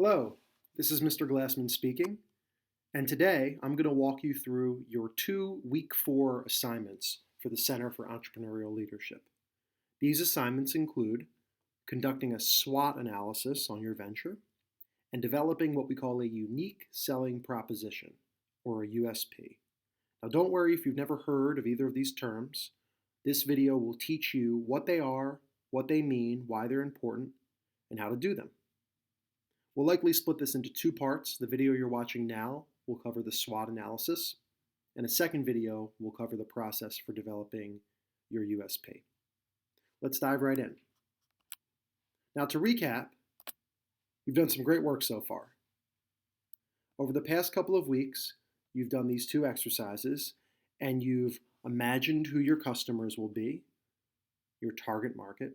Hello, this is Mr. Glassman speaking, and today I'm going to walk you through your 2 week 4 assignments for the Center for Entrepreneurial Leadership. These assignments include conducting a SWOT analysis on your venture and developing what we call a unique selling proposition, or a USP. Now don't worry if you've never heard of either of these terms. This video will teach you what they are, what they mean, why they're important, and how to do them. We'll likely split this into 2 parts. The video you're watching now will cover the SWOT analysis, and a second video will cover the process for developing your USP. Let's dive right in. Now to recap, you've done some great work so far. Over the past couple of weeks, you've done these 2 exercises, and you've imagined who your customers will be, your target market.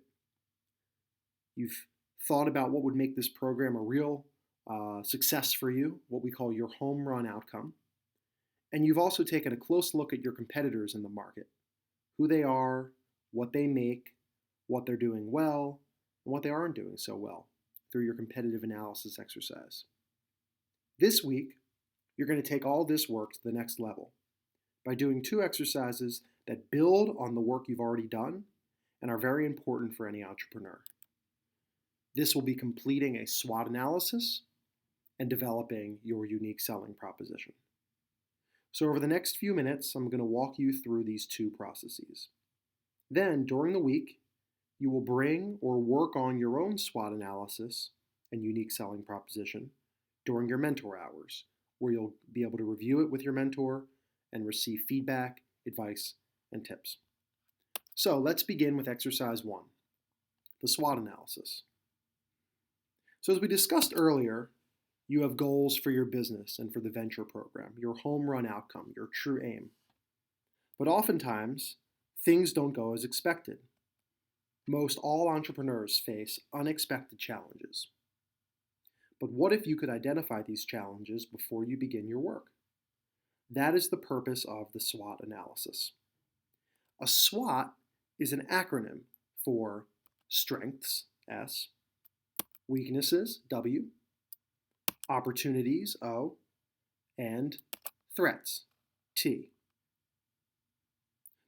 You've thought about what would make this program a real success for you, what we call your home run outcome. And you've also taken a close look at your competitors in the market, who they are, what they make, what they're doing well, and what they aren't doing so well through your competitive analysis exercise. This week, you're going to take all this work to the next level by doing 2 exercises that build on the work you've already done and are very important for any entrepreneur. This will be completing a SWOT analysis and developing your unique selling proposition. So over the next few minutes, I'm going to walk you through these 2 processes. Then, during the week, you will bring or work on your own SWOT analysis and unique selling proposition during your mentor hours, where you'll be able to review it with your mentor and receive feedback, advice, and tips. So let's begin with exercise 1, the SWOT analysis. So as we discussed earlier, you have goals for your business and for the venture program, your home run outcome, your true aim. But oftentimes, things don't go as expected. Most all entrepreneurs face unexpected challenges. But what if you could identify these challenges before you begin your work? That is the purpose of the SWOT analysis. A SWOT is an acronym for strengths, S, weaknesses, W, opportunities, O, and threats, T.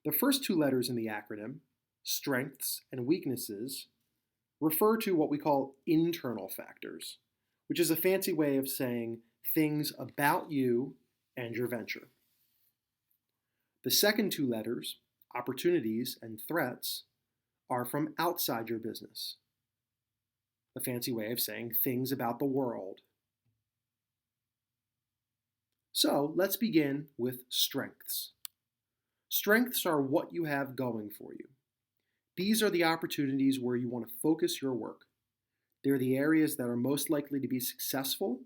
The first 2 letters in the acronym, strengths and weaknesses, refer to what we call internal factors, which is a fancy way of saying things about you and your venture. The second 2 letters, opportunities and threats, are from outside your business, a fancy way of saying things about the world. So let's begin with strengths. Strengths are what you have going for you. These are the opportunities where you want to focus your work. They're the areas that are most likely to be successful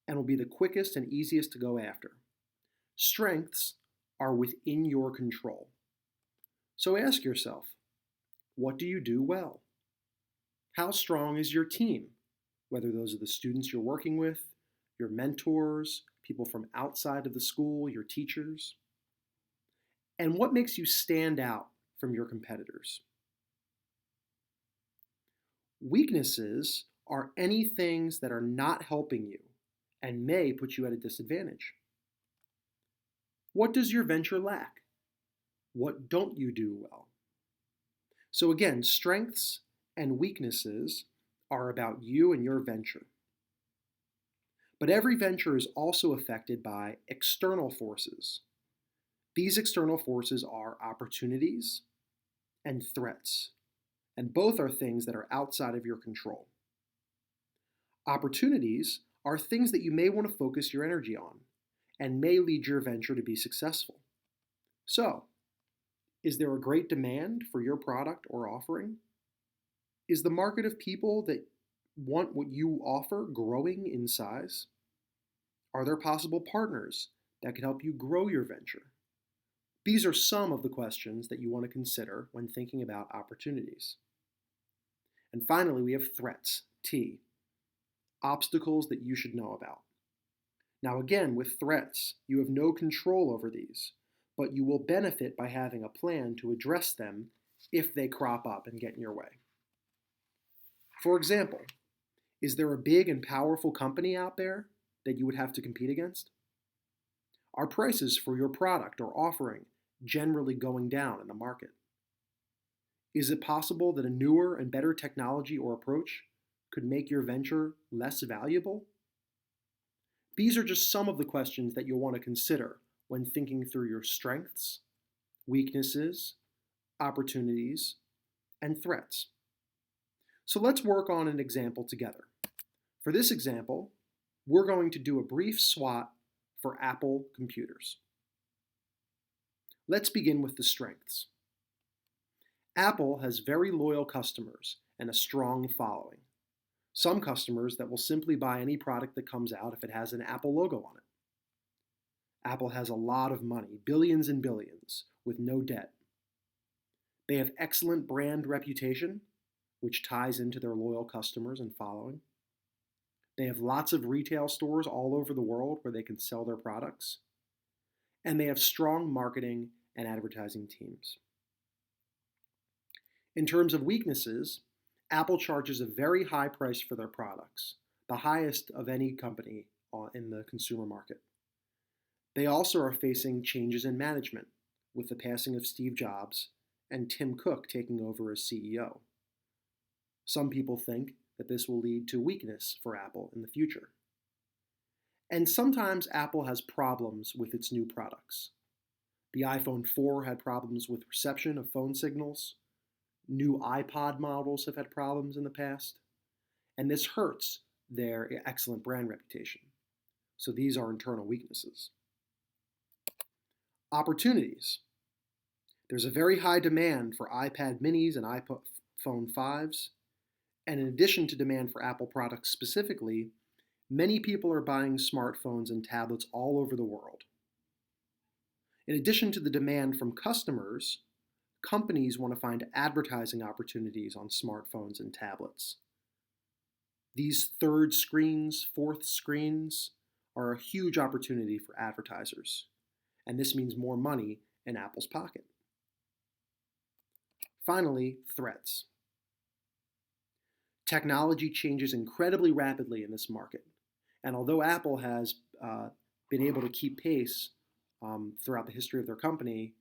and will be the quickest and easiest to go after. Strengths are within your control. So ask yourself, what do you do well? How strong is your team? Whether those are the students you're working with, your mentors, people from outside of the school, your teachers. And what makes you stand out from your competitors? Weaknesses are any things that are not helping you and may put you at a disadvantage. What does your venture lack? What don't you do well? So again, strengths and weaknesses are about you and your venture. But every venture is also affected by external forces. These external forces are opportunities and threats, and both are things that are outside of your control. Opportunities are things that you may want to focus your energy on and may lead your venture to be successful. So, is there a great demand for your product or offering? Is the market of people that want what you offer growing in size? Are there possible partners that could help you grow your venture? These are some of the questions that you want to consider when thinking about opportunities. And finally, we have threats, T, obstacles that you should know about. Now again, with threats, you have no control over these, but you will benefit by having a plan to address them if they crop up and get in your way. For example, Is there a big and powerful company out there that you would have to compete against? Are prices for your product or offering generally going down in the market? Is it possible that a newer and better technology or approach could make your venture less valuable? These are just some of the questions that you'll want to consider when thinking through your strengths, weaknesses, opportunities, and threats. So let's work on an example together. For this example, we're going to do a brief SWOT for Apple computers. Let's begin with the strengths. Apple has very loyal customers and a strong following. Some customers that will simply buy any product that comes out if it has an Apple logo on it. Apple has a lot of money, billions and billions, with no debt. They have excellent brand reputation, which ties into their loyal customers and following. They have lots of retail stores all over the world where they can sell their products. And they have strong marketing and advertising teams. In terms of weaknesses, Apple charges a very high price for their products, the highest of any company in the consumer market. They also are facing changes in management with the passing of Steve Jobs and Tim Cook taking over as CEO. Some people think that this will lead to weakness for Apple in the future. And sometimes Apple has problems with its new products. The iPhone 4 had problems with reception of phone signals. New iPod models have had problems in the past. And this hurts their excellent brand reputation. So these are internal weaknesses. Opportunities. There's a very high demand for iPad minis and iPhone 5s. And in addition to demand for Apple products specifically, many people are buying smartphones and tablets all over the world. In addition to the demand from customers, companies want to find advertising opportunities on smartphones and tablets. These third screens, fourth screens are a huge opportunity for advertisers, and this means more money in Apple's pocket. Finally, threats. Technology changes incredibly rapidly in this market, and although Apple has been able to keep pace throughout the history of their company,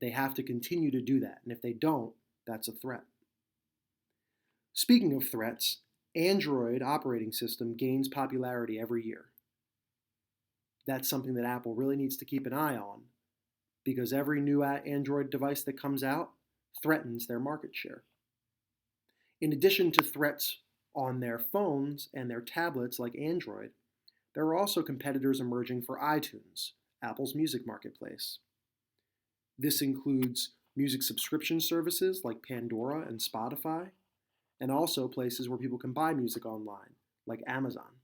they have to continue to do that, and if they don't, that's a threat. Speaking of threats, Android operating system gains popularity every year. That's something that Apple really needs to keep an eye on, because every new Android device that comes out threatens their market share. In addition to threats on their phones and their tablets like Android, there are also competitors emerging for iTunes, Apple's music marketplace. This includes music subscription services like Pandora and Spotify, and also places where people can buy music online, like Amazon.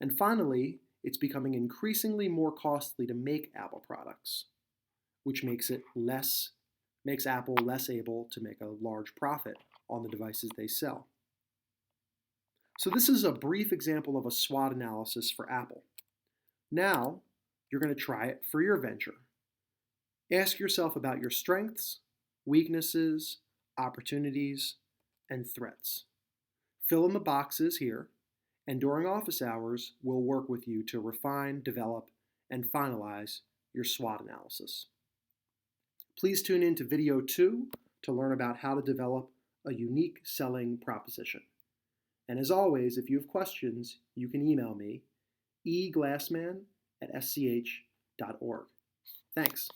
And finally, it's becoming increasingly more costly to make Apple products, which makes Apple less able to make a large profit on the devices they sell. So this is a brief example of a SWOT analysis for Apple. Now, you're going to try it for your venture. Ask yourself about your strengths, weaknesses, opportunities, and threats. Fill in the boxes here, and during office hours, we'll work with you to refine, develop, and finalize your SWOT analysis. Please tune in to video 2 to learn about how to develop a unique selling proposition. And as always, if you have questions, you can email me, eglassman@sch.org. Thanks.